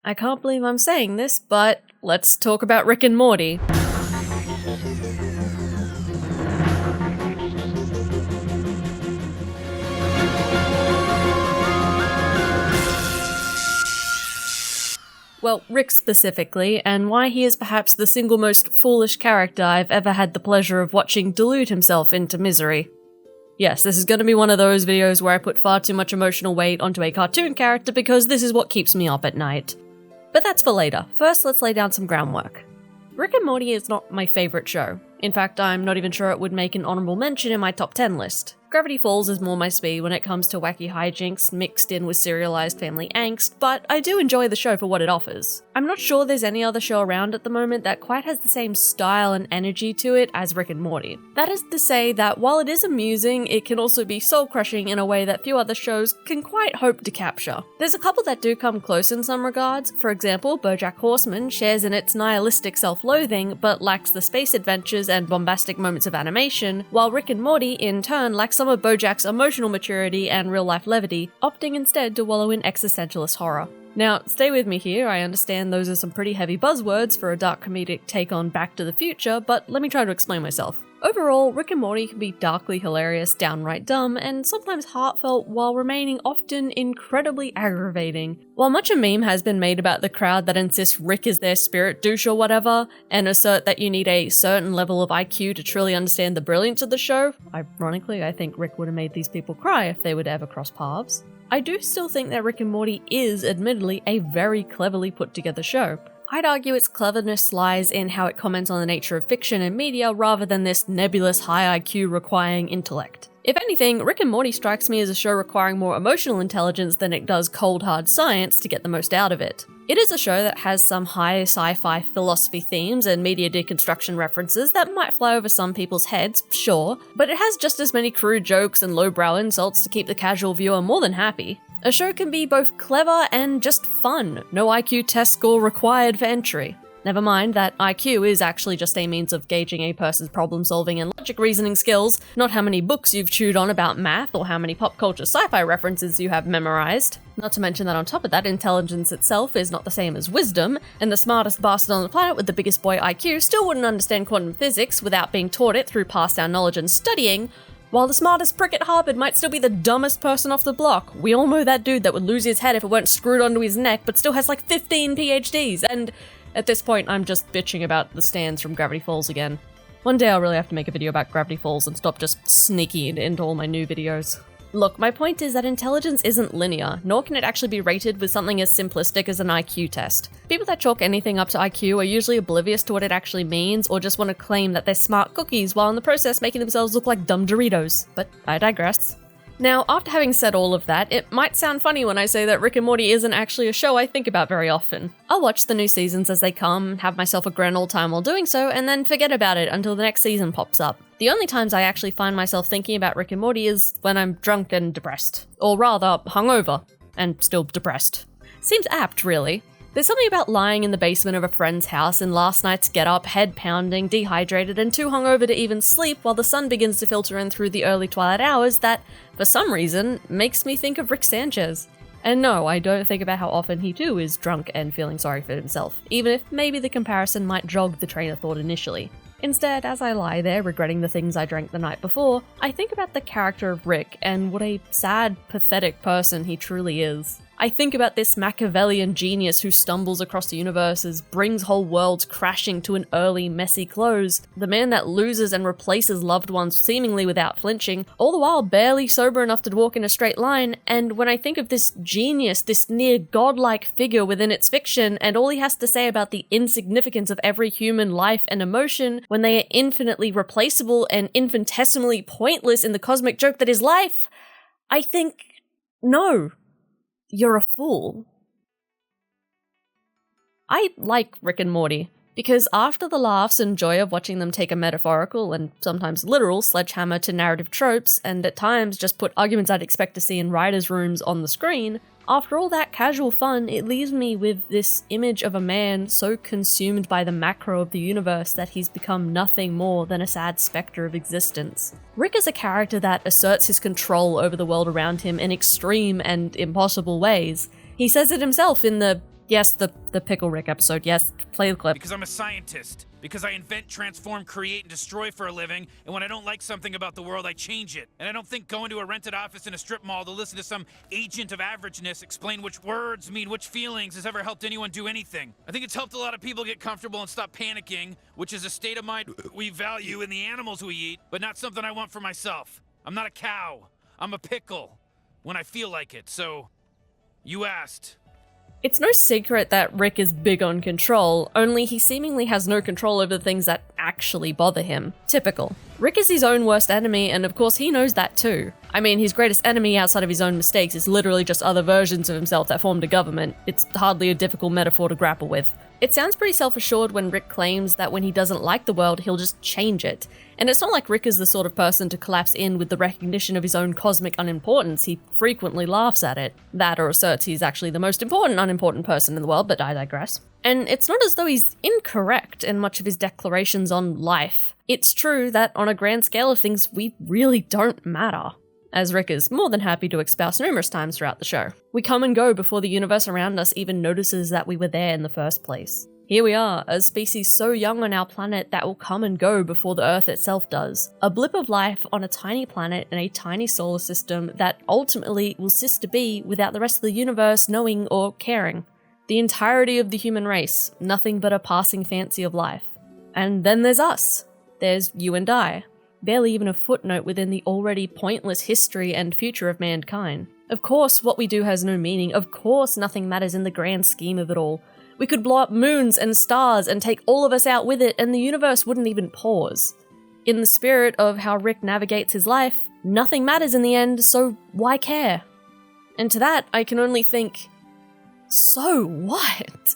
I can't believe I'm saying this, but let's talk about Rick and Morty. Well, Rick specifically, and why he is perhaps the single most foolish character I've ever had the pleasure of watching delude himself into misery. Yes, this is going to be one of those videos where I put far too much emotional weight onto a cartoon character because this is what keeps me up at night. But that's for later. First, let's lay down some groundwork. Rick and Morty is not my favourite show. In fact, I'm not even sure it would make an honourable mention in my top 10 list. Gravity Falls is more my speed when it comes to wacky hijinks mixed in with serialized family angst, but I do enjoy the show for what it offers. I'm not sure there's any other show around at the moment that quite has the same style and energy to it as Rick and Morty. That is to say that while it is amusing, it can also be soul-crushing in a way that few other shows can quite hope to capture. There's a couple that do come close in some regards. For example, BoJack Horseman shares in its nihilistic self-loathing, but lacks the space adventures and bombastic moments of animation, while Rick and Morty, in turn, lacks some of BoJack's emotional maturity and real-life levity, opting instead to wallow in existentialist horror. Now, stay with me here, I understand those are some pretty heavy buzzwords for a dark comedic take on Back to the Future, but let me try to explain myself. Overall, Rick and Morty can be darkly hilarious, downright dumb, and sometimes heartfelt while remaining often incredibly aggravating. While much a meme has been made about the crowd that insists Rick is their spirit douche or whatever, and assert that you need a certain level of IQ to truly understand the brilliance of the show, ironically, I think Rick would have made these people cry if they would ever cross paths, I do still think that Rick and Morty is, admittedly, a very cleverly put together show. I'd argue its cleverness lies in how it comments on the nature of fiction and media rather than this nebulous high IQ requiring intellect. If anything, Rick and Morty strikes me as a show requiring more emotional intelligence than it does cold hard science to get the most out of it. It is a show that has some high sci-fi philosophy themes and media deconstruction references that might fly over some people's heads, sure, but it has just as many crude jokes and lowbrow insults to keep the casual viewer more than happy. A show can be both clever and just fun, no IQ test score required for entry. Never mind that IQ is actually just a means of gauging a person's problem-solving and logic reasoning skills, not how many books you've chewed on about math or how many pop culture sci-fi references you have memorized. Not to mention that on top of that, intelligence itself is not the same as wisdom, and the smartest bastard on the planet with the biggest boy IQ still wouldn't understand quantum physics without being taught it through passed-down knowledge and studying, while the smartest prick at Harvard might still be the dumbest person off the block. We all know that dude that would lose his head if it weren't screwed onto his neck, but still has like 15 PhDs, and at this point I'm just bitching about the stands from Gravity Falls again. One day I'll really have to make a video about Gravity Falls and stop just sneaking it into all my new videos. Look, my point is that intelligence isn't linear, nor can it actually be rated with something as simplistic as an IQ test. People that chalk anything up to IQ are usually oblivious to what it actually means, or just want to claim that they're smart cookies while in the process making themselves look like dumb Doritos. But I digress. Now, after having said all of that, it might sound funny when I say that Rick and Morty isn't actually a show I think about very often. I'll watch the new seasons as they come, have myself a grand old time while doing so, and then forget about it until the next season pops up. The only times I actually find myself thinking about Rick and Morty is when I'm drunk and depressed. Or rather, hungover, and still depressed. Seems apt, really. There's something about lying in the basement of a friend's house in last night's get-up, head pounding, dehydrated, and too hungover to even sleep while the sun begins to filter in through the early twilight hours that, for some reason, makes me think of Rick Sanchez. And no, I don't think about how often he too is drunk and feeling sorry for himself, even if maybe the comparison might jog the train of thought initially. Instead, as I lie there regretting the things I drank the night before, I think about the character of Rick and what a sad, pathetic person he truly is. I think about this Machiavellian genius who stumbles across the universes, brings whole worlds crashing to an early, messy close, the man that loses and replaces loved ones seemingly without flinching, all the while barely sober enough to walk in a straight line, and when I think of this genius, this near godlike figure within its fiction, and all he has to say about the insignificance of every human life and emotion, when they are infinitely replaceable and infinitesimally pointless in the cosmic joke that is life, I think, no. You're a fool. I like Rick and Morty, because after the laughs and joy of watching them take a metaphorical and sometimes literal sledgehammer to narrative tropes, and at times just put arguments I'd expect to see in writers' rooms on the screen, after all that casual fun, it leaves me with this image of a man so consumed by the macro of the universe that he's become nothing more than a sad spectre of existence. Rick is a character that asserts his control over the world around him in extreme and impossible ways. He says it himself in the Yes, the Pickle Rick episode. Yes, play the clip. Because I'm a scientist. Because I invent, transform, create, and destroy for a living, and when I don't like something about the world, I change it. And I don't think going to a rented office in a strip mall to listen to some agent of averageness explain which words mean which feelings has ever helped anyone do anything. I think it's helped a lot of people get comfortable and stop panicking, which is a state of mind we value in the animals we eat, but not something I want for myself. I'm not a cow. I'm a pickle. When I feel like it, so you asked. It's no secret that Rick is big on control, only he seemingly has no control over the things that actually bother him. Typical. Rick is his own worst enemy, and of course he knows that too. I mean, his greatest enemy outside of his own mistakes is literally just other versions of himself that formed a government. It's hardly a difficult metaphor to grapple with. It sounds pretty self-assured when Rick claims that when he doesn't like the world, he'll just change it. And it's not like Rick is the sort of person to collapse in with the recognition of his own cosmic unimportance. He frequently laughs at it. That or asserts he's actually the most important unimportant person in the world, but I digress. And it's not as though he's incorrect in much of his declarations on life. It's true that on a grand scale of things, we really don't matter, as Rick is more than happy to espouse numerous times throughout the show. We come and go before the universe around us even notices that we were there in the first place. Here we are, a species so young on our planet that will come and go before the Earth itself does. A blip of life on a tiny planet in a tiny solar system that ultimately will cease to be without the rest of the universe knowing or caring. The entirety of the human race, nothing but a passing fancy of life. And then there's us. There's you and I. Barely even a footnote within the already pointless history and future of mankind. Of course, what we do has no meaning. Of course, nothing matters in the grand scheme of it all. We could blow up moons and stars and take all of us out with it, and the universe wouldn't even pause. In the spirit of how Rick navigates his life, nothing matters in the end, so why care? And to that, I can only think, so what?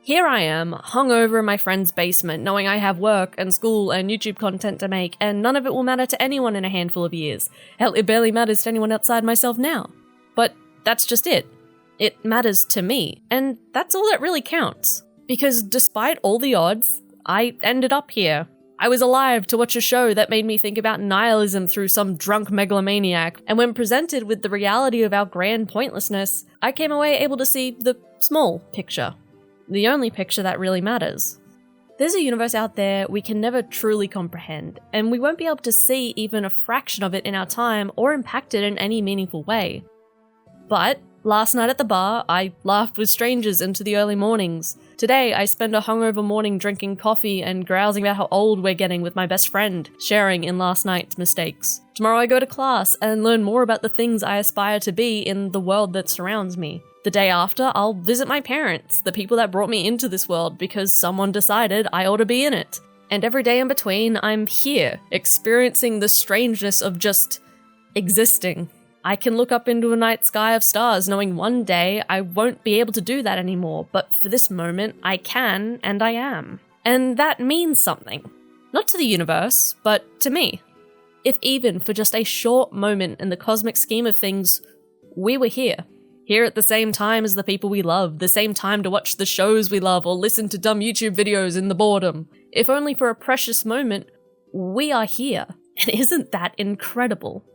Here I am, hungover in my friend's basement, knowing I have work and school and YouTube content to make, and none of it will matter to anyone in a handful of years. Hell, it barely matters to anyone outside myself now. But that's just it. It matters to me, and that's all that really counts. Because despite all the odds, I ended up here. I was alive to watch a show that made me think about nihilism through some drunk megalomaniac, and when presented with the reality of our grand pointlessness, I came away able to see the small picture. The only picture that really matters. There's a universe out there we can never truly comprehend, and we won't be able to see even a fraction of it in our time or impact it in any meaningful way. But last night at the bar, I laughed with strangers into the early mornings. Today, I spend a hungover morning drinking coffee and grousing about how old we're getting with my best friend, sharing in last night's mistakes. Tomorrow I go to class and learn more about the things I aspire to be in the world that surrounds me. The day after, I'll visit my parents, the people that brought me into this world because someone decided I ought to be in it. And every day in between, I'm here, experiencing the strangeness of just existing. I can look up into a night sky of stars knowing one day I won't be able to do that anymore, but for this moment, I can and I am. And that means something. Not to the universe, but to me. If even for just a short moment in the cosmic scheme of things, we were here. Here at the same time as the people we love, the same time to watch the shows we love or listen to dumb YouTube videos in the boredom. If only for a precious moment, we are here. And isn't that incredible?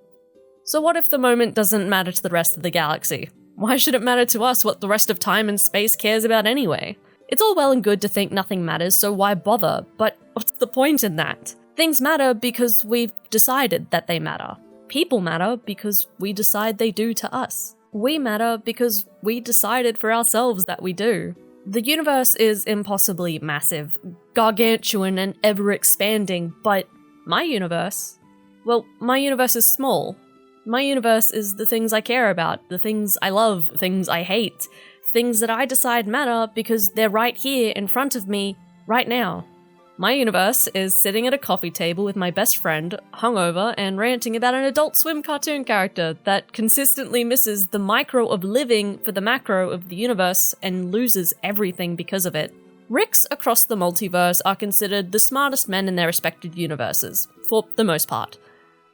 So what if the moment doesn't matter to the rest of the galaxy? Why should it matter to us what the rest of time and space cares about anyway? It's all well and good to think nothing matters, so why bother? But what's the point in that? Things matter because we've decided that they matter. People matter because we decide they do to us. We matter because we decided for ourselves that we do. The universe is impossibly massive, gargantuan and ever-expanding, but my universe is small. My universe is the things I care about, the things I love, the things I hate, things that I decide matter because they're right here in front of me, right now. My universe is sitting at a coffee table with my best friend, hungover, and ranting about an Adult Swim cartoon character that consistently misses the micro of living for the macro of the universe and loses everything because of it. Ricks across the multiverse are considered the smartest men in their respective universes, for the most part.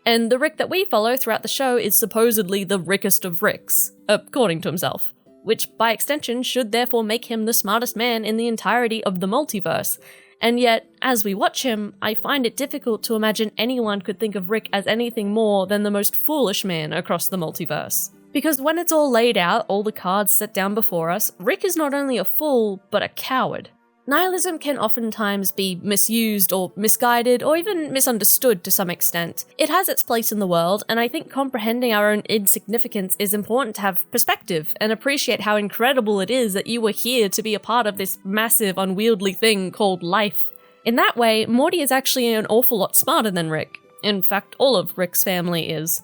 And the Rick that we follow throughout the show is supposedly the rickest of Ricks, according to himself, which by extension should therefore make him the smartest man in the entirety of the multiverse. And yet, as we watch him, I find it difficult to imagine anyone could think of Rick as anything more than the most foolish man across the multiverse. Because when it's all laid out, all the cards set down before us, Rick is not only a fool, but a coward. Nihilism can oftentimes be misused or misguided or even misunderstood to some extent. It has its place in the world, and I think comprehending our own insignificance is important to have perspective and appreciate how incredible it is that you were here to be a part of this massive, unwieldy thing called life. In that way, Morty is actually an awful lot smarter than Rick. In fact, all of Rick's family is.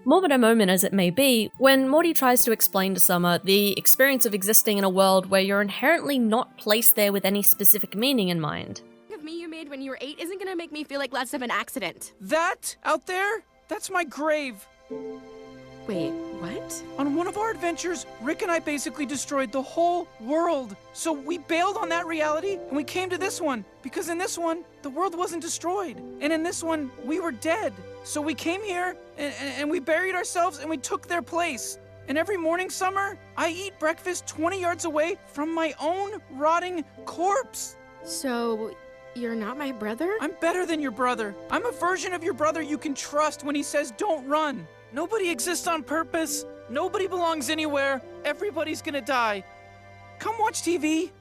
Morbid a moment as it may be, when Morty tries to explain to Summer the experience of existing in a world where you're inherently not placed there with any specific meaning in mind. Of me you made when you were 8 isn't gonna make me feel like less of an accident. That out there? That's my grave. Wait, what? On one of our adventures, Rick and I basically destroyed the whole world. So we bailed on that reality and we came to this one. Because in this one, the world wasn't destroyed. And in this one, we were dead. So we came here and we buried ourselves and we took their place. And every morning, Summer, I eat breakfast 20 yards away from my own rotting corpse. So, you're not my brother? I'm better than your brother. I'm a version of your brother you can trust when he says don't run. Nobody exists on purpose. Nobody belongs anywhere. Everybody's gonna die. Come watch TV.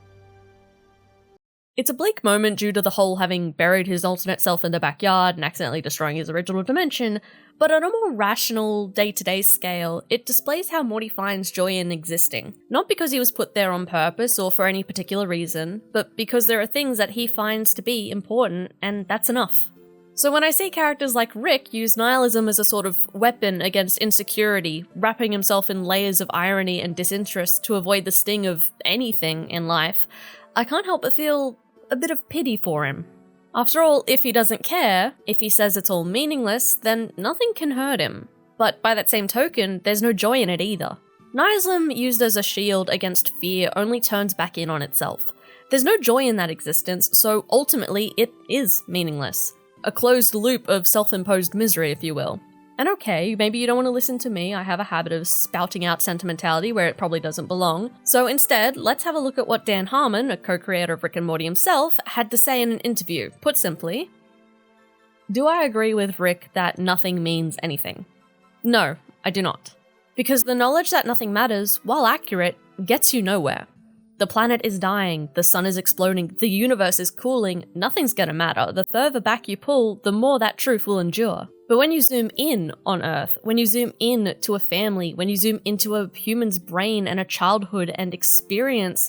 It's a bleak moment due to the whole having buried his alternate self in the backyard and accidentally destroying his original dimension, but on a more rational, day-to-day scale, it displays how Morty finds joy in existing. Not because he was put there on purpose or for any particular reason, but because there are things that he finds to be important, and that's enough. So when I see characters like Rick use nihilism as a sort of weapon against insecurity, wrapping himself in layers of irony and disinterest to avoid the sting of anything in life, I can't help but feel a bit of pity for him. After all, if he doesn't care, if he says it's all meaningless, then nothing can hurt him. But by that same token, there's no joy in it either. Nihilism used as a shield against fear only turns back in on itself. There's no joy in that existence, so ultimately it is meaningless. A closed loop of self-imposed misery, if you will. And okay, maybe you don't want to listen to me, I have a habit of spouting out sentimentality where it probably doesn't belong. So instead, let's have a look at what Dan Harmon, a co-creator of Rick and Morty himself, had to say in an interview. Put simply, do I agree with Rick that nothing means anything? No, I do not. Because the knowledge that nothing matters, while accurate, gets you nowhere. The planet is dying, the sun is exploding, the universe is cooling, nothing's gonna matter. The further back you pull, the more that truth will endure. But when you zoom in on Earth, when you zoom in to a family, when you zoom into a human's brain and a childhood and experience,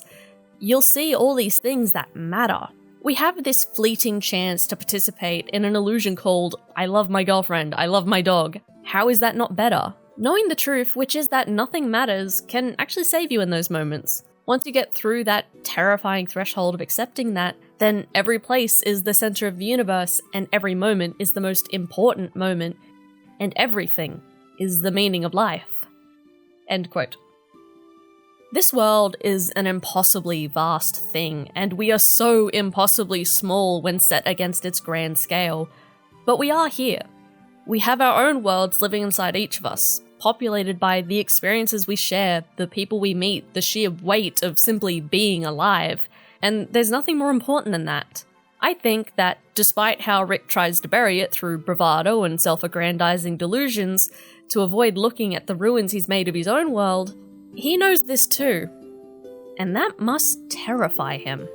you'll see all these things that matter. We have this fleeting chance to participate in an illusion called, I love my girlfriend, I love my dog. How is that not better? Knowing the truth, which is that nothing matters, can actually save you in those moments. Once you get through that terrifying threshold of accepting that, then every place is the center of the universe, and every moment is the most important moment, and everything is the meaning of life. End quote. This world is an impossibly vast thing, and we are so impossibly small when set against its grand scale. But we are here. We have our own worlds living inside each of us, populated by the experiences we share, the people we meet, the sheer weight of simply being alive. And there's nothing more important than that. I think that despite how Rick tries to bury it through bravado and self-aggrandizing delusions to avoid looking at the ruins he's made of his own world, he knows this too. And that must terrify him.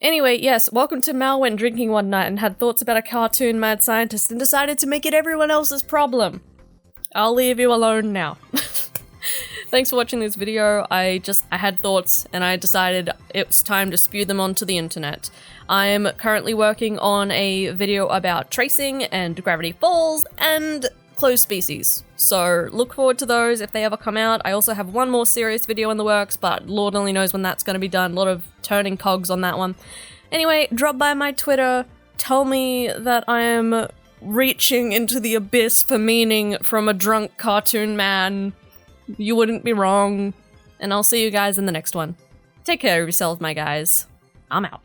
Anyway, yes, welcome to Mal went drinking one night and had thoughts about a cartoon mad scientist and decided to make it everyone else's problem. I'll leave you alone now. Thanks for watching this video. I had thoughts and I decided it was time to spew them onto the internet. I'm currently working on a video about tracing and gravity falls and closed species. So look forward to those if they ever come out. I also have one more serious video in the works, but Lord only knows when that's going to be done. A lot of turning cogs on that one. Anyway, drop by my Twitter. Tell me that I am reaching into the abyss for meaning from a drunk cartoon man. You wouldn't be wrong. And I'll see you guys in the next one. Take care of yourself, my guys. I'm out.